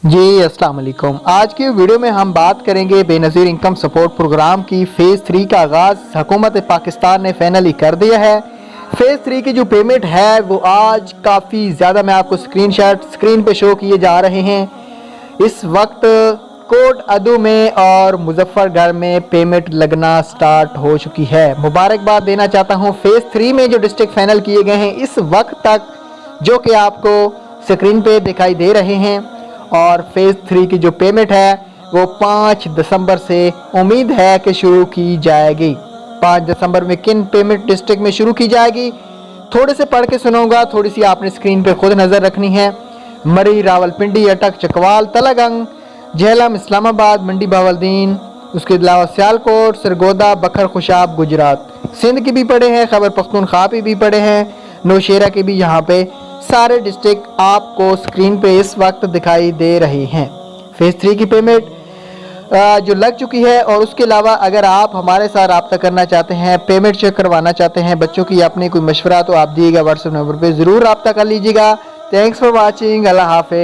जी अस्सलाम वालेकुम। आज की वीडियो में हम बात करेंगे बेनज़ीर इनकम सपोर्ट प्रोग्राम की फ़ेज़ 3 का आगाज़ हुकूमत पाकिस्तान ने फाइनली कर दिया है। फ़ेज़ 3 की जो पेमेंट है वो आज काफ़ी ज़्यादा, मैं आपको स्क्रीन पे शो किए जा रहे हैं। इस वक्त कोट अदू में और मुजफ्फरगढ़ में पेमेंट लगना स्टार्ट हो चुकी है। मुबारकबाद देना चाहता हूँ फ़ेज़ 3 में जो डिस्ट्रिक्ट फाइनल किए गए हैं इस वक्त तक, जो कि आपको स्क्रीन पे दिखाई दे रहे हैं। और फ़ेज़ 3 की जो पेमेंट है वो 5 दिसंबर से उम्मीद है कि शुरू की जाएगी। 5 दिसंबर में किन पेमेंट डिस्ट्रिक्ट में शुरू की जाएगी, थोड़े से पढ़ के सुनाऊंगा, थोड़ी सी आपने स्क्रीन पे खुद नज़र रखनी है। मरी, रावलपिंडी, अटक, चकवाल, तलागंग, झेलम, इस्लामाबाद, मंडी बहावलदीन, उसके अलावा सियालकोट, सरगोदा, बखर, खुशाब, गुजरात। सिंध की भी पड़े हैं, खैबर पख्तूनख्वा पे भी पड़े हैं, नौशेरा के भी। यहाँ पे सारे डिस्ट्रिक्ट आपको स्क्रीन पे इस वक्त दिखाई दे रहे हैं। फ़ेज़ 3 की पेमेंट जो लग चुकी है। और उसके अलावा अगर आप हमारे साथ रब्ता करना चाहते हैं, पेमेंट चेक करवाना चाहते हैं बच्चों की, अपने कोई मशवरा, तो आप दिएगा व्हाट्सएप नंबर पे ज़रूर रब्ता कर लीजिएगा। Thanks for watching. अल्लाह हाफ़िज़।